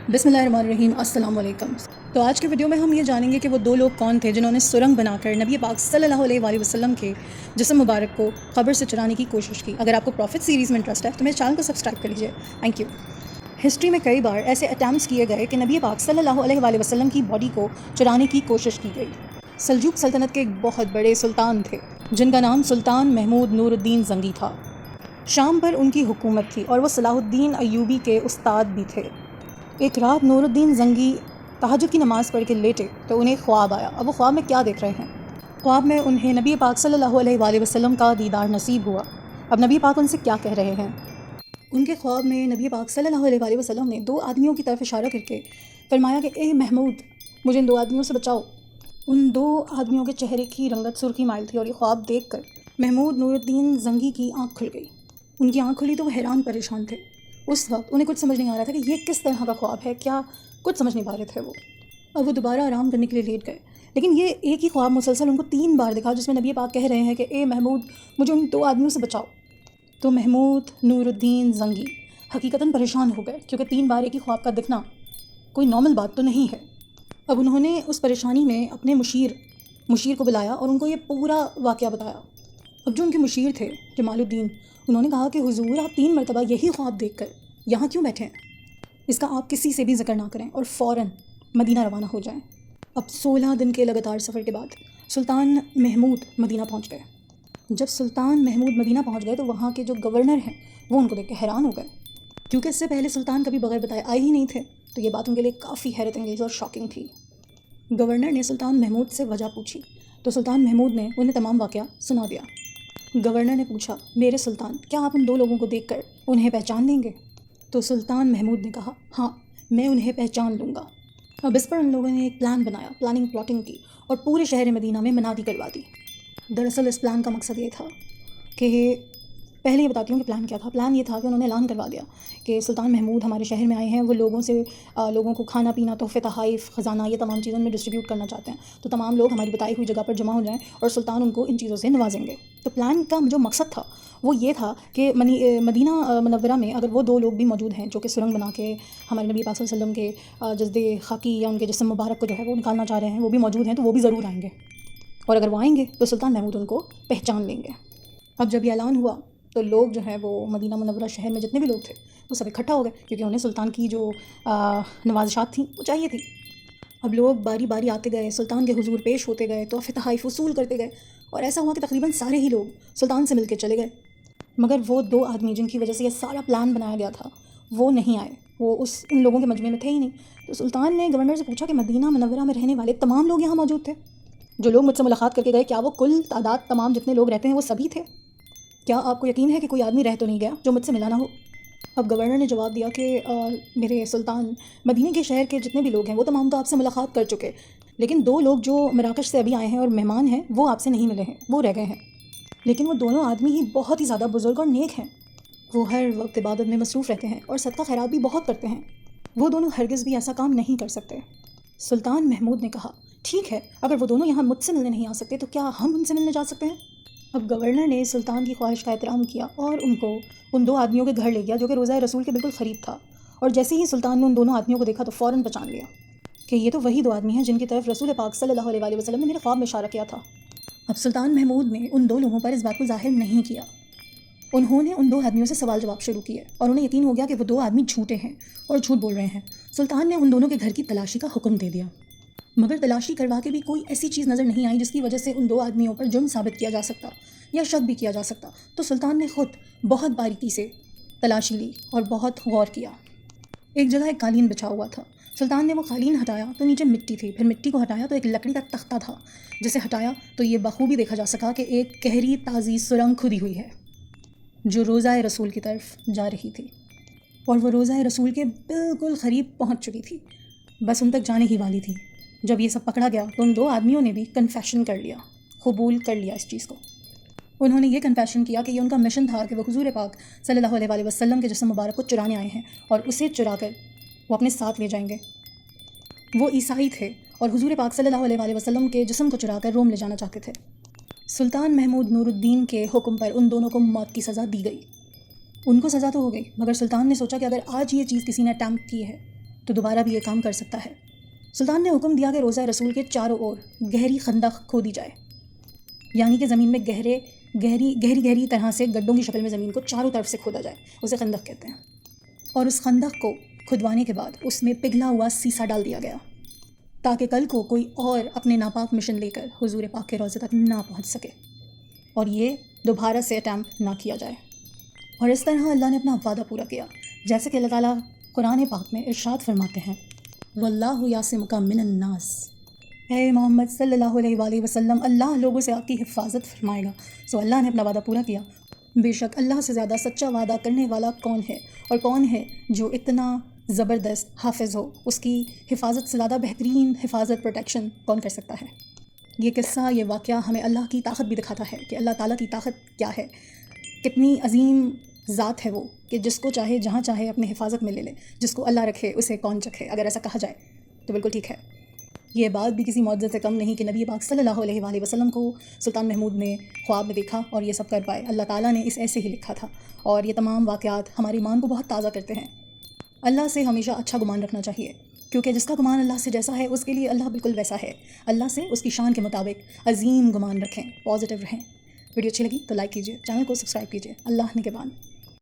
बिस्मिल्लाहिर्रहमानिर्रहीम, अस्सलाम वालेकुम। तो आज के वीडियो में हम ये जानेंगे कि वो दो लोग कौन थे जिन्होंने सुरंग बनाकर नबी पाक सल्लल्लाहु अलैहि वसल्लम के जिस्म मुबारक को कब्र से चुराने की कोशिश की। अगर आपको प्रॉफिट सीरीज़ में इंटरेस्ट है तो मेरे चैनल को सब्सक्राइब कर लीजिए, थैंक यू। हिस्ट्री में कई बार ऐसे अटैम्प्ट्स किए गए कि नबी पाक सल्लल्लाहु अलैहि वसल्लम की बॉडी को चुराने की कोशिश की गई। सल्जूक सल्तनत के एक बहुत बड़े सुल्तान थे जिनका नाम सुल्तान महमूद नूरुद्दीन ज़ंगी था। शाम पर उनकी हुकूमत थी और वो सलाहुद्दीन अय्यूबी के उस्ताद भी थे। एक रात नूरुद्दीन ज़ंगी तहज्जुद की नमाज़ पढ़ के लेटे तो उन्हें ख्वाब आया। अब वो ख्वाब में क्या देख रहे हैं? ख्वाब में उन्हें नबी पाक सल्लल्लाहु अलैहि वसल्लम का दीदार नसीब हुआ। अब नबी पाक उनसे क्या कह रहे हैं? उनके ख्वाब में नबी पाक सल्लल्लाहु अलैहि वसल्लम ने दो आदमियों की तरफ इशारा करके फरमाया कि ए महमूद, मुझे इन दो आदमियों से बचाओ। उन दो आदमियों के चेहरे की रंगत सुर्खी माइल थी और ये ख्वाब देखकर महमूद नूरुद्दीन ज़ंगी की आँख खुल गई। उनकी आँख खुली तो वो हैरान परेशान थे। उस वक्त उन्हें कुछ समझ नहीं आ रहा था कि ये किस तरह का ख्वाब है, क्या कुछ समझ नहीं पा रहे थे वो। अब वो दोबारा आराम करने के लिए लेट गए, लेकिन ये एक ही ख्वाब मुसलसल उनको 3 बार दिखा जिसमें नबी पाक कह रहे हैं कि ए महमूद, मुझे उन दो आदमियों से बचाओ। तो महमूद नूरुद्दीन ज़ंगी हकीकतन परेशान हो गए क्योंकि 3 बार एक ही ख्वाब का दिखना कोई नॉर्मल बात तो नहीं है। अब उन्होंने उस परेशानी में अपने मुशीर को बुलाया और उनको ये पूरा वाक़या बताया। अब जो उनके मुशीर थे जमालुद्दीन, उन्होंने कहा कि हुजूर, आप 3 मरतबा यही ख्वाब देखकर यहाँ क्यों बैठे हैं? इसका आप किसी से भी ज़िक्र ना करें और फ़ौरन मदीना रवाना हो जाएं। अब 16 दिन के लगातार सफ़र के बाद सुल्तान महमूद मदीना पहुँच गए। जब सुल्तान महमूद मदीना पहुँच गए तो वहाँ के जो गवर्नर हैं वो उनको देख के हैरान हो गए, क्योंकि इससे पहले सुल्तान कभी बगैर बताए आए ही नहीं थे। तो ये बात उनके लिए काफ़ी हैरत अंगेज़ और शॉकिंग थी। गवर्नर ने सुल्तान महमूद से वजह पूछी तो सुल्तान महमूद ने उन्हें तमाम वाक़या सुना दिया। गवर्नर ने पूछा, मेरे सुल्तान, क्या आप उन दो लोगों को देखकर उन्हें पहचान लेंगे? तो सुल्तान महमूद ने कहा, हाँ, मैं उन्हें पहचान लूँगा। अब इस पर उन लोगों ने एक प्लान बनाया, प्लॉटिंग की और पूरे शहर मदीना में मनादी करवा दी। दरअसल इस प्लान का मकसद ये था कि पहले ये बताती हूँ कि प्लान क्या था। प्लान ये था कि उन्होंने ऐलान करवा दिया कि सुल्तान महमूद हमारे शहर में आए हैं, वो लोगों को खाना पीना, तोहफ़े, तोहफ़, ख़जाना, ये तमाम चीज़ों में डिस्ट्रीब्यूट करना चाहते हैं। तो तमाम लोग हमारी बताई हुई जगह पर जमा हो जाएं और सुल्तान उनको इन चीज़ों से नवाजेंगे। तो प्लान का जो मकसद था वो ये था कि मदीना मनव्वरा में अगर वो दो लोग भी मौजूद हैं जो कि सुरंग बना के हमारे नबी पाक सल्लल्लाहु अलैहि वसल्लम के जस्दे खाकी या उनके जिस्म मुबारक को जो है वो निकालना चाह रहे हैं, वो भी मौजूद हैं, तो वो भी ज़रूर आएंगे। और अगर वो आएंगे तो सुल्तान महमूद उनको पहचान लेंगे। अब जब ये ऐलान हुआ तो लोग जो है वो मदीना मुनव्वरा शहर में जितने भी लोग थे वो सब इकट्ठा हो गए, क्योंकि उन्हें सुल्तान की जो नवाज़िशात थी वो चाहिए थी। अब लोग बारी बारी आते गए, सुल्तान के हुजूर पेश होते गए, तोहफ़े तोहफ़ वसूल करते गए और ऐसा हुआ कि तकरीबन सारे ही लोग सुल्तान से मिलकर चले गए। मगर वो दो आदमी जिनकी वजह से ये सारा प्लान बनाया गया था वो नहीं आए, वो उन लोगों के मजमे में थे ही नहीं। तो सुल्तान ने गवर्नर से पूछा कि मदीना मुनव्वरा में रहने वाले तमाम लोग यहाँ मौजूद थे? जो लोग मुझसे मुलाकात करके गए, क्या वो कुल तादाद तमाम जितने लोग रहते हैं वो सभी थे? क्या आपको यकीन है कि कोई आदमी रह तो नहीं गया जो मुझसे मिला ना हो? अब गवर्नर ने जवाब दिया कि मेरे सुल्तान, मदीने के शहर के जितने भी लोग हैं वो तमाम तो आपसे मुलाकात कर चुके, लेकिन 2 लोग जो मराकश से अभी आए हैं और मेहमान हैं वो आपसे नहीं मिले हैं, वो रह गए हैं। लेकिन वो दोनों आदमी ही बहुत ही ज़्यादा बुज़ुर्ग और नेक हैं। वो हर वक्त इबादत में मसरूफ़ रहते हैं और सदका खैरात भी बहुत करते हैं। वो दोनों हरगिज़ भी ऐसा काम नहीं कर सकते। सुल्तान महमूद ने कहा, ठीक है, अगर वो दोनों यहाँ मुझसे मिलने नहीं आ सकते तो क्या हम उनसे मिलने जा सकते हैं? अब गवर्नर ने सुल्तान की ख्वाहिश का एहतराम किया और उनको उन 2 आदमियों के घर ले गया जो कि रोज़ा रसूल के बिल्कुल क़रीब था। और जैसे ही सुल्तान ने उन दोनों आदमियों को देखा तो फ़ौरन पहचान लिया कि ये तो वही 2 आदमी हैं जिनकी तरफ रसूल पाक सल्लल्लाहु अलैहि वसल्लम ने मेरे ख्वाब में इशारा किया था। अब सुल्तान महमूद ने उन 2 लोगों पर इस बात को ज़ाहिर नहीं किया। उन्होंने उन 2 आदमियों से सवाल जवाब शुरू किए और उन्हें यकीन हो गया कि वो 2 आदमी झूठे हैं और झूठ बोल रहे हैं। सुल्तान ने उन दोनों के घर की तलाशी का हुक्म दे दिया, मगर तलाशी करवा के भी कोई ऐसी चीज़ नज़र नहीं आई जिसकी वजह से उन 2 आदमियों पर जुर्म साबित किया जा सकता या शक भी किया जा सकता। तो सुल्तान ने ख़ुद बहुत बारीकी से तलाशी ली और बहुत गौर किया। एक जगह एक कालीन बिछा हुआ था। सुल्तान ने वो कालीन हटाया तो नीचे मिट्टी थी, फिर मिट्टी को हटाया तो एक लकड़ी का तख्ता था, जिसे हटाया तो ये बखूबी देखा जा सका कि एक गहरी ताज़ी सुरंग खुदी हुई है जो रोज़ा रसूल की तरफ जा रही थी और वो रोज़ा रसूल के बिल्कुल क़रीब पहुँच चुकी थी, बस उन तक जाने ही वाली थी। जब ये सब पकड़ा गया तो उन 2 आदमियों ने भी कन्फेशन कर लिया, कबूल कर लिया इस चीज़ को। उन्होंने ये कन्फेशन किया कि ये उनका मिशन था कि वो हुजूर पाक सल्लल्लाहु अलैहि वसल्लम के जिस्म मुबारक को चुराने आए हैं और उसे चुरा कर वो अपने साथ ले जाएंगे। वो ईसाई थे और हुजूर पाक सल्लल्लाहु अलैहि वसल्लम के जिस्म को चुरा कर रोम ले जाना चाहते थे। सुल्तान महमूद नूरुद्दीन के हुक्म पर उन दोनों को मौत की सज़ा दी गई। उनको सज़ा तो हो गई, मगर सुल्तान ने सोचा कि अगर आज ये चीज़ किसी ने अटैम्प्ट की है تو دوبارہ بھی یہ کام کر سکتا ہے۔ سلطان نے حکم دیا کہ روضہ رسول کے چاروں اور گہری خندق کھودی جائے، یعنی کہ زمین میں گہری طرح سے گڈھوں کی شکل میں زمین کو چاروں طرف سے کھودا جائے، اسے خندق کہتے ہیں۔ اور اس خندق کو کھدوانے کے بعد اس میں پگھلا ہوا سیسا ڈال دیا گیا تاکہ کل کو کوئی اور اپنے ناپاک مشن لے کر حضور پاک کے روضے تک نہ پہنچ سکے اور یہ دوبارہ سے اٹیمپٹ نہ کیا جائے۔ اور اس طرح اللہ نے اپنا وعدہ پورا کیا، جیسے کہ اللہ تعالیٰ قرآن پاک میں ارشاد فرماتے ہیں، واللہ یعصمک من الناس، اے محمد صلی اللہ علیہ وآلہ وسلم، اللہ لوگوں سے آپ کی حفاظت فرمائے گا۔ سو اللہ نے اپنا وعدہ پورا کیا۔ بے شک اللہ سے زیادہ سچا وعدہ کرنے والا کون ہے، اور کون ہے جو اتنا زبردست حافظ ہو، اس کی حفاظت سے زیادہ بہترین حفاظت پروٹیکشن کون کر سکتا ہے۔ یہ قصہ، یہ واقعہ ہمیں اللہ کی طاقت بھی دکھاتا ہے کہ اللہ تعالیٰ کی طاقت کیا ہے، کتنی عظیم ذات ہے وہ کہ جس کو چاہے جہاں چاہے اپنے حفاظت میں لے لے، جس کو اللہ رکھے اسے کون چکھے، اگر ایسا کہا جائے تو بالکل ٹھیک ہے۔ یہ بات بھی کسی معجزے سے کم نہیں کہ نبی پاک صلی اللہ علیہ وآلہ وسلم کو سلطان محمود نے خواب میں دیکھا اور یہ سب کر پائے۔ اللہ تعالیٰ نے اس ایسے ہی لکھا تھا، اور یہ تمام واقعات ہماری ایمان کو بہت تازہ کرتے ہیں۔ اللہ سے ہمیشہ اچھا گمان رکھنا چاہیے، کیونکہ جس کا گمان اللہ سے جیسا ہے اس کے لیے اللہ بالکل ویسا ہے۔ اللہ سے اس کی شان کے مطابق عظیم گمان رکھیں، پازیٹیو رہیں۔ ویڈیو اچھی لگی تو لائک کیجیے، چینل کو سبسکرائب کیجیے۔ اللہ نگہبان۔